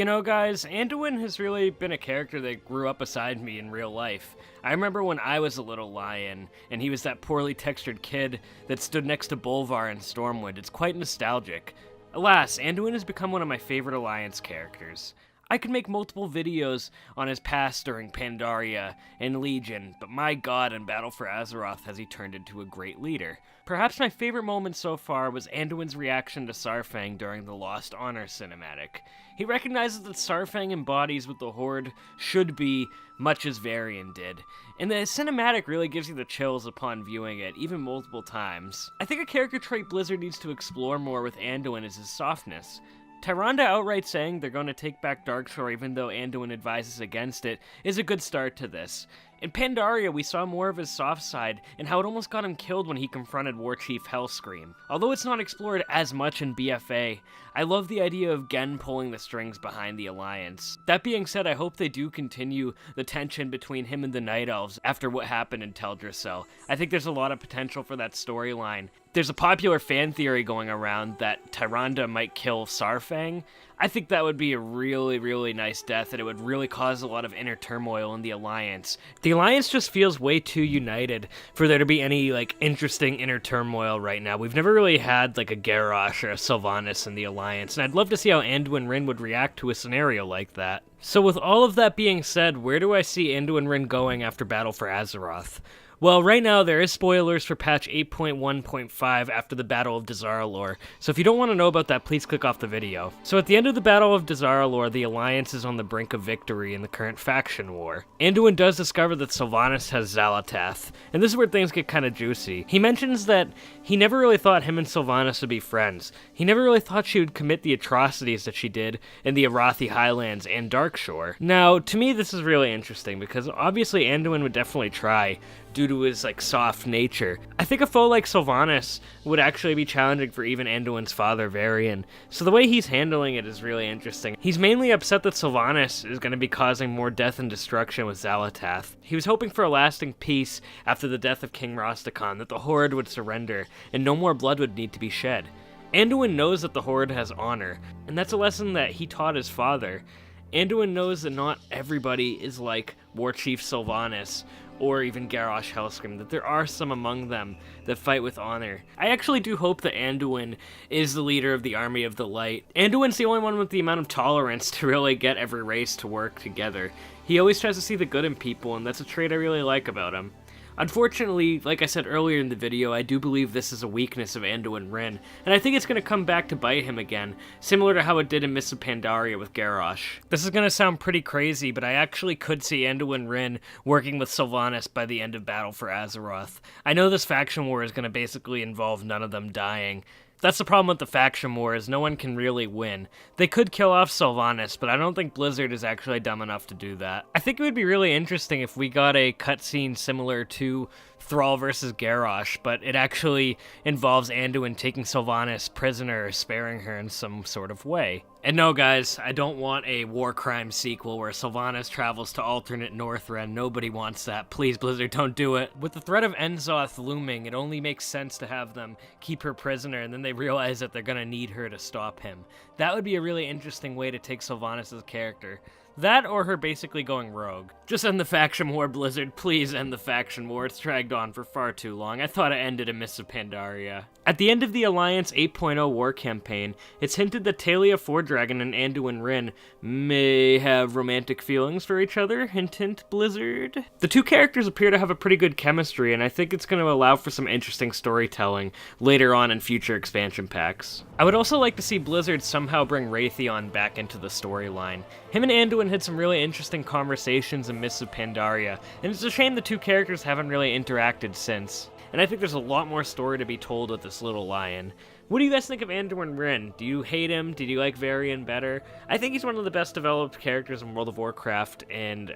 You know, guys, Anduin has really been a character that grew up beside me in real life. I remember when I was a little lion, and he was that poorly textured kid that stood next to Bolvar in Stormwind. It's quite nostalgic. Alas, Anduin has become one of my favorite Alliance characters. I could make multiple videos on his past during Pandaria and Legion, but my god, in Battle for Azeroth has he turned into a great leader. Perhaps my favorite moment so far was Anduin's reaction to Saurfang during the Lost Honor cinematic. He recognizes that Saurfang embodies what the Horde should be, much as Varian did, and the cinematic really gives you the chills upon viewing it, even multiple times. I think a character trait Blizzard needs to explore more with Anduin is his softness. Tyrande outright saying they're going to take back Darkshore even though Anduin advises against it is a good start to this. In Pandaria, we saw more of his soft side, and how it almost got him killed when he confronted Warchief Hellscream. Although it's not explored as much in BFA, I love the idea of Gen pulling the strings behind the Alliance. That being said, I hope they do continue the tension between him and the Night Elves after what happened in Teldrassil. I think there's a lot of potential for that storyline. There's a popular fan theory going around that Tyrande might kill Saurfang. I think that would be a really, really nice death, and it would really cause a lot of inner turmoil in the Alliance. The Alliance just feels way too united for there to be any, interesting inner turmoil right now. We've never really had, a Garrosh or a Sylvanas in the Alliance, and I'd love to see how Anduin Wrynn would react to a scenario like that. So with all of that being said, where do I see Anduin Wrynn going after Battle for Azeroth? Well, right now, there is spoilers for patch 8.1.5 after the Battle of Dazar'alor, so if you don't want to know about that, please click off the video. So at the end of the Battle of Dazar'alor, the Alliance is on the brink of victory in the current faction war. Anduin does discover that Sylvanas has Xal'atath, and this is where things get kinda juicy. He mentions that he never really thought him and Sylvanas would be friends. He never really thought she would commit the atrocities that she did in the Arathi Highlands and Darkshore. Now, to me, this is really interesting, because obviously Anduin would definitely try, due to his, soft nature. I think a foe like Sylvanas would actually be challenging for even Anduin's father, Varian, so the way he's handling it is really interesting. He's mainly upset that Sylvanas is going to be causing more death and destruction with Xal'atath. He was hoping for a lasting peace after the death of King Rastakhan, that the Horde would surrender, and no more blood would need to be shed. Anduin knows that the Horde has honor, and that's a lesson that he taught his father. Anduin knows that not everybody is like Warchief Sylvanas, or even Garrosh Hellscream, that there are some among them that fight with honor. I actually do hope that Anduin is the leader of the Army of the Light. Anduin's the only one with the amount of tolerance to really get every race to work together. He always tries to see the good in people, and that's a trait I really like about him. Unfortunately, like I said earlier in the video, I do believe this is a weakness of Anduin Wrynn, and I think it's going to come back to bite him again, similar to how it did in Mists of Pandaria with Garrosh. This is going to sound pretty crazy, but I actually could see Anduin Wrynn working with Sylvanas by the end of Battle for Azeroth. I know this faction war is going to basically involve none of them dying. That's the problem with the faction war, is no one can really win. They could kill off Sylvanas, but I don't think Blizzard is actually dumb enough to do that. I think it would be really interesting if we got a cutscene similar to Thrall versus Garrosh, but it actually involves Anduin taking Sylvanas prisoner or sparing her in some sort of way. And no, guys, I don't want a war crime sequel where Sylvanas travels to alternate Northrend. Nobody wants that. Please, Blizzard, don't do it. With the threat of N'Zoth looming, it only makes sense to have them keep her prisoner, and then they realize that they're gonna need her to stop him. That would be a really interesting way to take Sylvanas' character. That or her basically going rogue. Just end the faction war, Blizzard. Please end the faction war. It's dragged on for far too long. I thought it ended in Mists of Pandaria. At the end of the Alliance 8.0 war campaign, it's hinted that Talia Fordragon and Anduin Wrynn may have romantic feelings for each other. Hint, hint, Blizzard. The two characters appear to have a pretty good chemistry, and I think it's going to allow for some interesting storytelling later on in future expansion packs. I would also like to see Blizzard somehow bring Raytheon back into the storyline. Him and Anduin had some really interesting conversations in Mists of Pandaria, and it's a shame the two characters haven't really interacted since. And I think there's a lot more story to be told with this little lion. What do you guys think of Anduin Wrynn? Do you hate him? Did you like Varian better? I think he's one of the best developed characters in World of Warcraft, and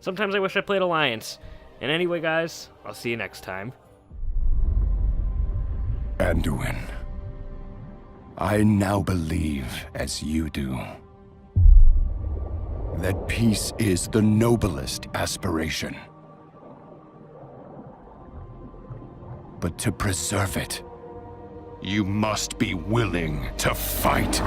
sometimes I wish I played Alliance. And anyway, guys, I'll see you next time. Anduin, I now believe, as you do, that peace is the noblest aspiration. But to preserve it, you must be willing to fight.